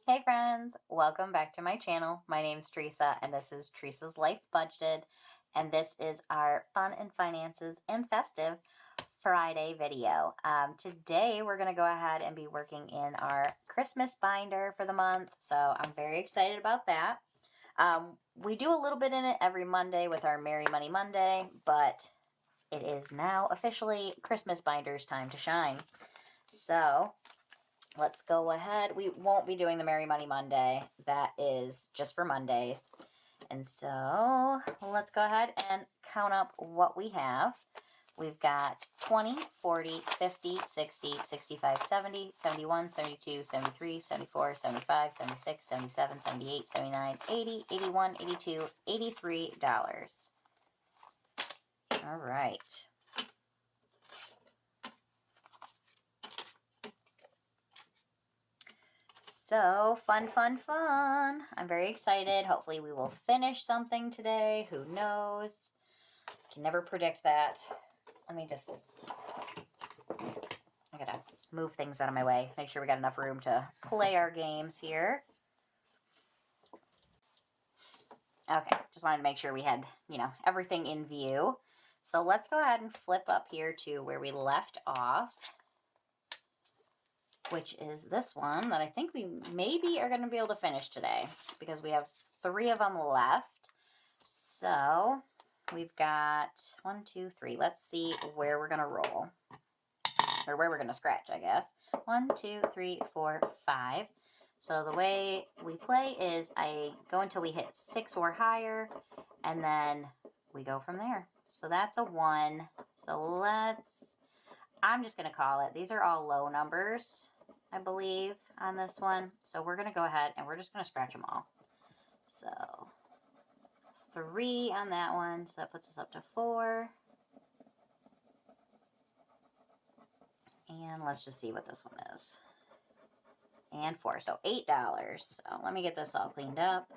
Hey friends, welcome back to my channel. My name's Teresa and this is Teresa's Life Budgeted, and this is our fun and finances and festive Friday video. Today we're going to go ahead and be working in our Christmas binder for the month, so I'm very excited about that. We do a little bit in it every Monday with our Merry Money Monday, but it is now officially Christmas binders time to shine. So let's go ahead. We won't be doing the Merry Money Monday. That is just for Mondays. And so let's go ahead and count up what we have. We've got 20, 40, 50, 60, 65, 70, 71, 72, 73, 74, 75, 76, 77, 78, 79, 80, 81, 82, $83. All right. So, fun, fun, fun. I'm very excited. Hopefully we will finish something today. Who knows? Can never predict that. Let me just... I gotta move things out of my way. Make sure we got enough room to play our games here. Okay, just wanted to make sure we had, everything in view. So let's go ahead and flip up here to where we left off, which is this one that I think we maybe are going to be able to finish today because we have 3 of them left. So we've got 1, 2, 3. Let's see where we're going to roll, or where we're going to scratch, I guess. 1, 2, 3, 4, 5. So the way we play is I go until we hit 6 or higher, and then we go from there. So that's a 1. So I'm just going to call it. These are all low numbers, I believe, on this one. So we're going to go ahead and we're just going to scratch them all. So 3 on that one. So that puts us up to 4. And let's just see what this one is. And 4. So $8. So let me get this all cleaned up.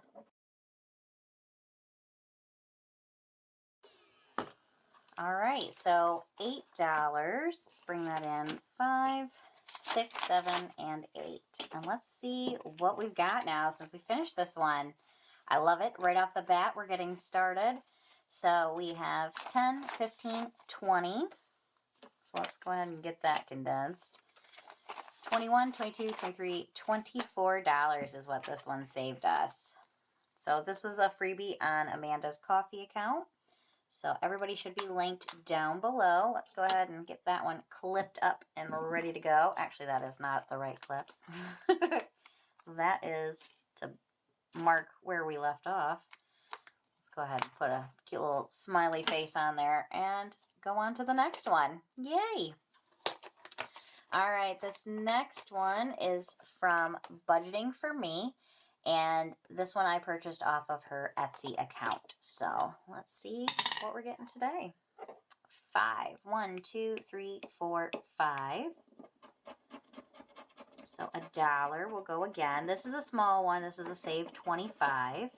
All right. So $8. Let's bring that in. 5, 6, 7, and 8. And let's see what we've got now since we finished this one. I love it. Right off the bat, we're getting started. So we have 10, 15, 20. So let's go ahead and get that condensed. 21, 22, 23, $24 is what this one saved us. So this was a freebie on Amanda's coffee account. So everybody should be linked down below. Let's go ahead and get that one clipped up and ready to go. Actually, that is not the right clip. That is to mark where we left off. Let's go ahead and put a cute little smiley face on there and go on to the next one. Yay! All right, this next one is from Budgeting for Me. And this one I purchased off of her Etsy account. So let's see what we're getting today. 5. 1, 2, 3, 4, 5. So $1 will go again. This is a small one. This is a save 25.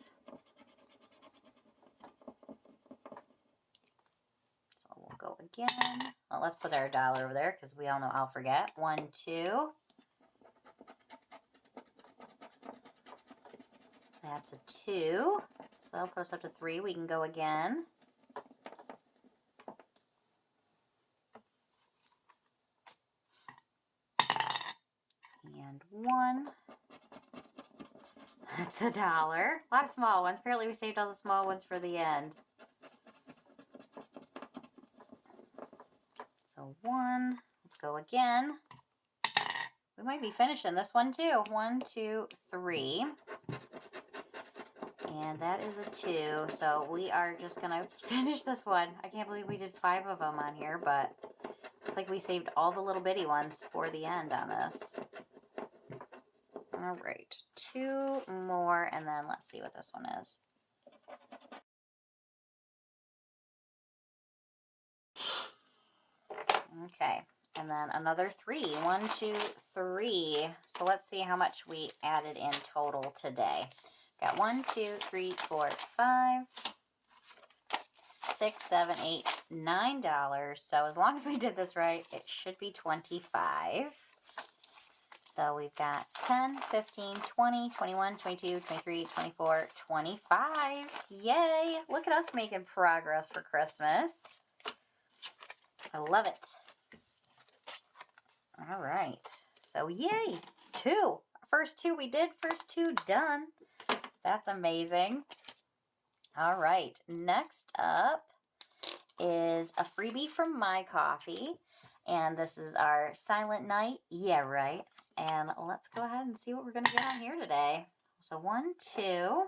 So we'll go again. Well, let's put our $1 over there because we all know I'll forget. 1, 2. That's a 2. So that'll put us up to 3. We can go again. And 1. That's $1. A lot of small ones. Apparently we saved all the small ones for the end. So 1. Let's go again. We might be finishing this one too. 1, 2, 3. And that is a 2. So we are just going to finish this one. I can't believe we did 5 of them on here, but looks like we saved all the little bitty ones for the end on this. All right. 2 more, and then let's see what this one is. Okay. And then another 3. 1, 2, 3. So let's see how much we added in total today. Got 1, 2, 3, 4, 5, 6, 7, 8, $9. So as long as we did this right, it should be 25. So we've got 10, 15, 20, 21, 22, 23, 24, 25. Yay! Look at us making progress for Christmas. I love it. All right. So yay! 2. First 2 we did. First 2 done. That's amazing. All right. Next up is a freebie from My Coffee. And this is our Silent Night. Yeah, right. And let's go ahead and see what we're going to get on here today. So 1, 2.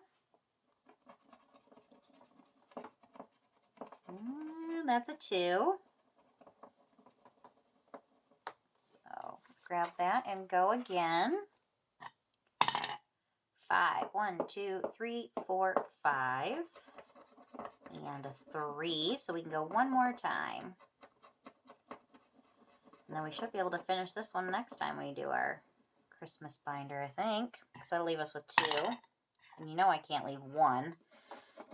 And that's a 2. So let's grab that and go again. 5. 1, 2, 3, 4, 5. And a 3. So we can go one more time. And then we should be able to finish this one next time we do our Christmas binder, I think. Because that'll leave us with 2. And you know I can't leave 1.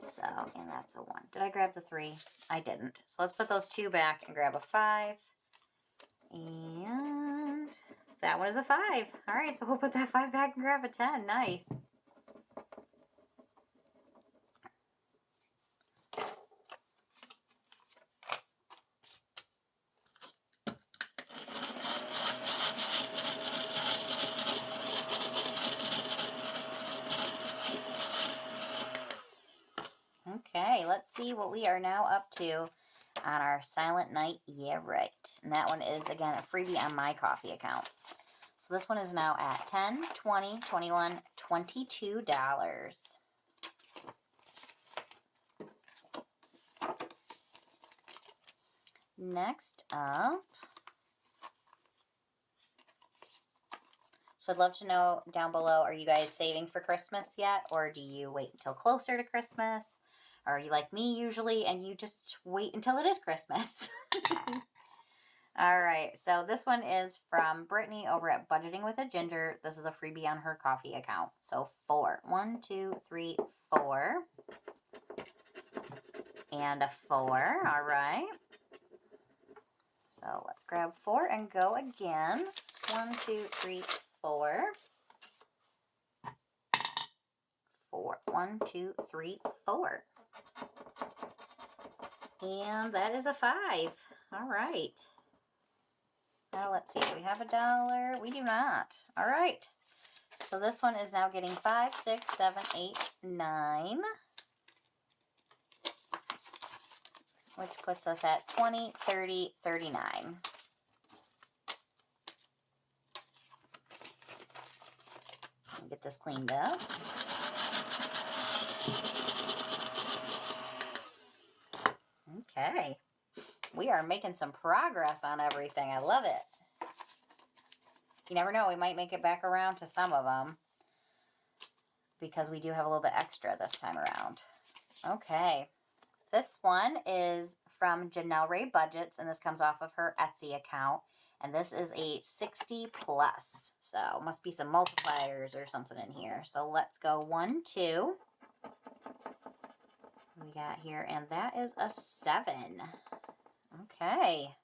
So, and that's a 1. Did I grab the 3? I didn't. So let's put those 2 back and grab a 5. And that one is a 5. All right, so we'll put that 5 back and grab a 10. Nice. Okay, let's see what we are now up to on our Silent Night. Yeah, right. And that one is, again, a freebie on My Coffee account. So this one is now at $10, $20, $21, $22. Next up, so I'd love to know down below, are you guys saving for Christmas yet? Or do you wait until closer to Christmas? Or are you like me usually and you just wait until it is Christmas? All right, so this one is from Brittany over at BudgetingwithaGinger. This is a freebie on her coffee account. So 4. 1, 2, 3, 4. And a 4. All right. So let's grab 4 and go again. 1, 2, 3, 4. 4. 1, 2, 3, 4. And that is a 5. All right. Now let's see. Do we have a dollar? We do not. All right. So this one is now getting 5, 6, 7, 8, 9. Which puts us at 20, 30, 39. Get this cleaned up. Okay. We are making some progress on everything. I love it. You never know. We might make it back around to some of them because we do have a little bit extra this time around. Okay. This one is from LaineyBugBudgets, Budgets, and this comes off of her Etsy account. And this is a 60 plus. So must be some multipliers or something in here. So let's go 1, 2. We got here, and that is a 7. Okay.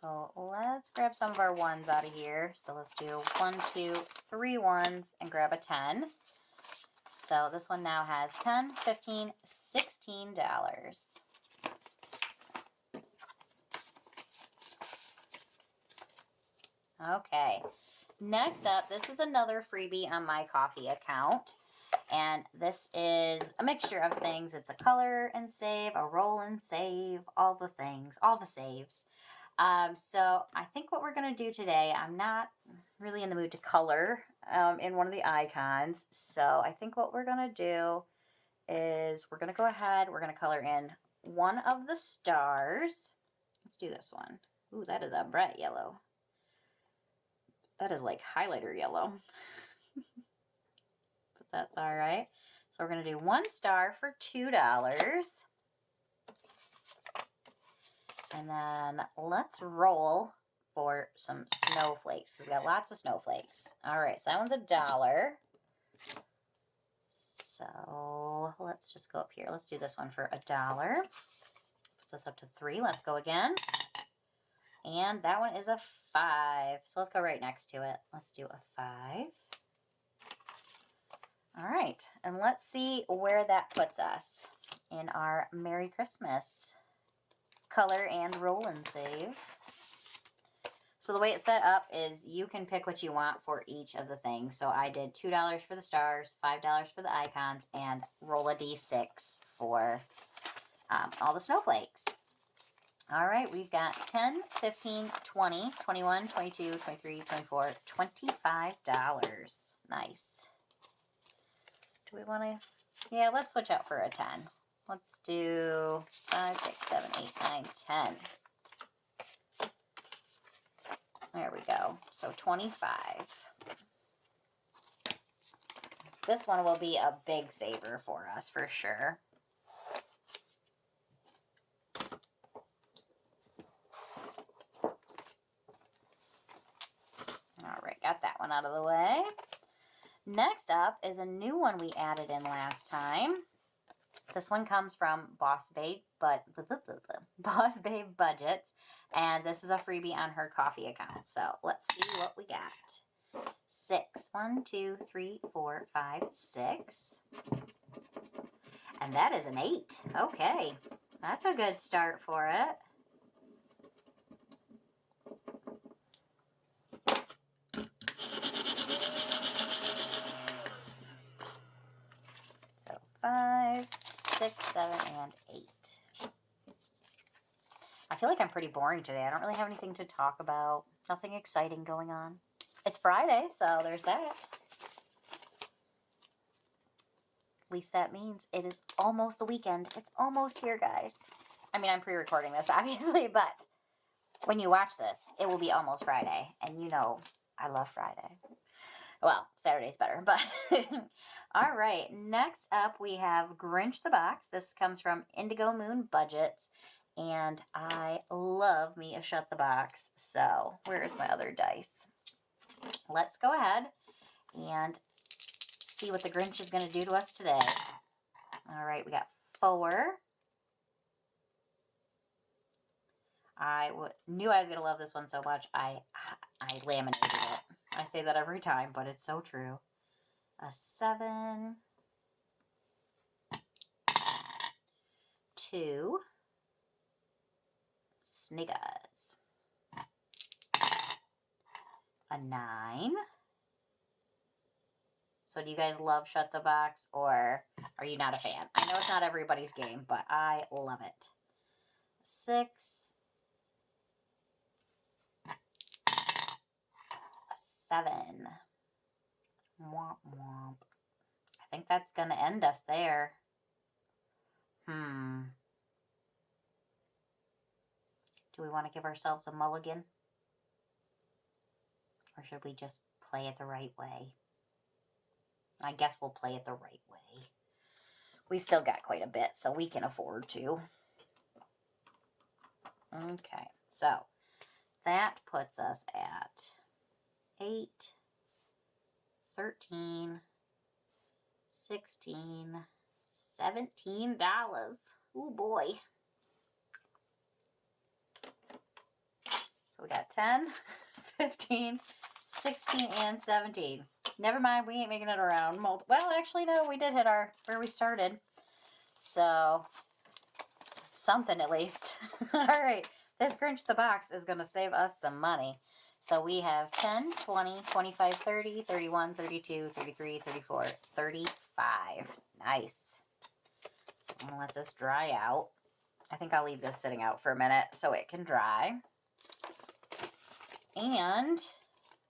So let's grab some of our 1s out of here. So let's do 1, 2, 3 1s and grab a 10. So this one now has $10, $15, $16. Okay. Next up, this is another freebie on My Coffee account. And this is a mixture of things. It's a color and save, a roll and save, all the things, all the saves. So I think what we're going to do today, I'm not really in the mood to color in one of the icons. So I think what we're going to do is we're going to go ahead, we're going to color in one of the stars. Let's do this one. Ooh, that is a bright yellow. That is like highlighter yellow. But that's all right. So we're going to do 1 star for $2. And then let's roll for some snowflakes. We got lots of snowflakes. All right, so that one's $1. So let's just go up here. Let's do this one for $1. Put puts us up to 3. Let's go again. And that one is a 5. So let's go right next to it. Let's do a 5. All right, and let's see where that puts us in our Merry Christmas color and roll and save. So the way it's set up is you can pick what you want for each of the things. So I did $2 for the stars, $5 for the icons, and roll a d6 for all the snowflakes. All right, we've got 10, 15, 20, 21, 22, 23, 24, $25. Nice. Do we want to? Yeah, let's switch out for a 10. Let's do 5, 6, 7, 8, 9, 10. There we go. So 25. This one will be a big saver for us for sure. All right, got that one out of the way. Next up is a new one we added in last time. This one comes from BossBabeBudgets, and this is a freebie on her coffee account. So let's see what we got. 6. 1, 2, 3, 4, 5, 6. And that is an 8. Okay, that's a good start for it. So 5, 6, 7, and 8. I feel like I'm pretty boring today. I don't really have anything to talk about. Nothing exciting going on. It's Friday, so there's that. At least that means it is almost the weekend. It's almost here, guys. I mean, I'm pre-recording this, obviously, but when you watch this, it will be almost Friday. And you know, I love Friday. Well, Saturday's better, but all right. Next up, we have Grinch the Box. This comes from IndigoMoonBudgets, and I love me a Shut the Box. So where's my other dice? Let's go ahead and see what the Grinch is going to do to us today. All right, we got 4. I knew I was going to love this one so much. I laminated it. I say that every time, but it's so true. A 7. 2. Sniggers. A 9. So do you guys love Shut the Box, or are you not a fan? I know it's not everybody's game, but I love it. 6. A 7. Womp womp. I think that's going to end us there. Do we want to give ourselves a mulligan? Or should we just play it the right way? I guess we'll play it the right way. We've still got quite a bit, so we can afford to. Okay, so that puts us at 8, 13, 16, $17. Oh boy. So we got 10, 15, 16, and 17. Never mind, we ain't making it around. Well, actually, no, we did hit where we started. So, something at least. All right, this Grinch the Box is going to save us some money. So we have 10, 20, 25, 30, 31, 32, 33, 34, 35. Nice. So I'm going to let this dry out. I think I'll leave this sitting out for a minute so it can dry. And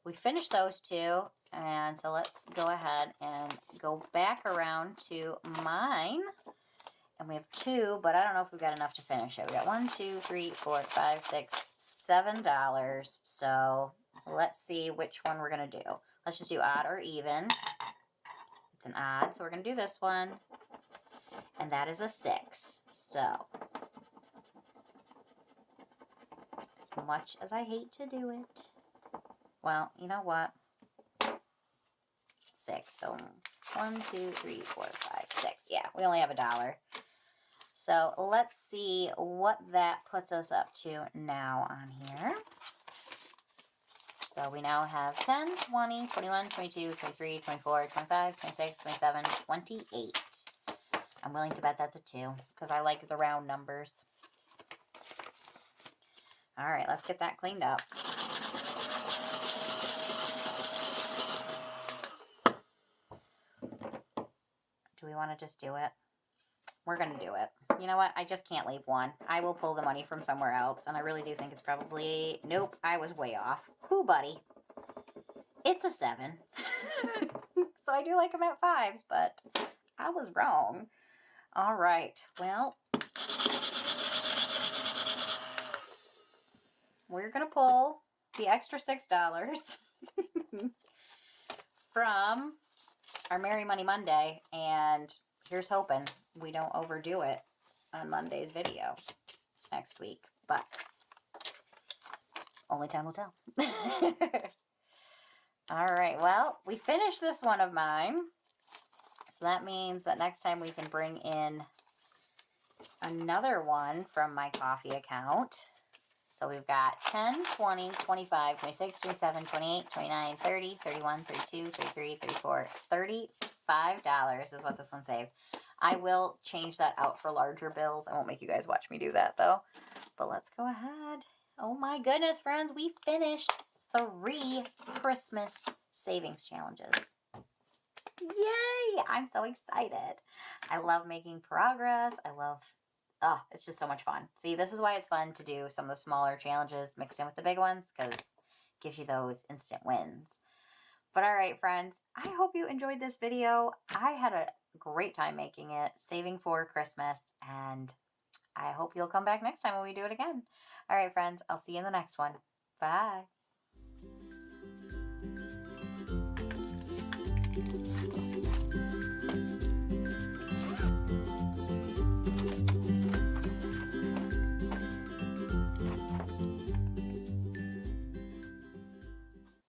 we finished those 2. And so let's go ahead and go back around to mine. And we have 2, but I don't know if we've got enough to finish it. We got 1, 2, 3, 4, 5, 6, $7. So let's see which one we're going to do. Let's just do odd or even. It's an odd, so we're going to do this one. And that is a 6. So as much as I hate to do it, well, you know what? 6. So 1, 2, 3, 4, 5, 6. Yeah, we only have $1. So let's see what that puts us up to now on here. So we now have 10, 20, 21, 22, 23, 24, 25, 26, 27, 28. I'm willing to bet that's a 2 because I like the round numbers. All right, let's get that cleaned up. Do we want to just do it? We're going to do it. You know what? I just can't leave one. I will pull the money from somewhere else, and I really do think it's probably... Nope, I was way off. Whoo, buddy. It's a 7. So I do like them at 5s, but I was wrong. All right. Well, we're going to pull the extra $6 from our Merry Money Monday, and here's hoping we don't overdo it on Monday's video next week, but only time will tell. All right, well, we finished this one of mine, so that means that next time we can bring in another one from my coffee account. So we've got 10, 20, 25, 26, 27, 28, 29, 30, 31, 32, 33, 34, $35 is what this one saved. I will change that out for larger bills. I won't make you guys watch me do that, though. But let's go ahead. Oh, my goodness, friends. We finished 3 Christmas savings challenges. Yay! I'm so excited. I love making progress. It's just so much fun. See, this is why it's fun to do some of the smaller challenges mixed in with the big ones, because it gives you those instant wins. But all right, friends, I hope you enjoyed this video. I had a great time making it, saving for Christmas, and I hope you'll come back next time when we do it again. All right, friends, I'll see you in the next one. Bye.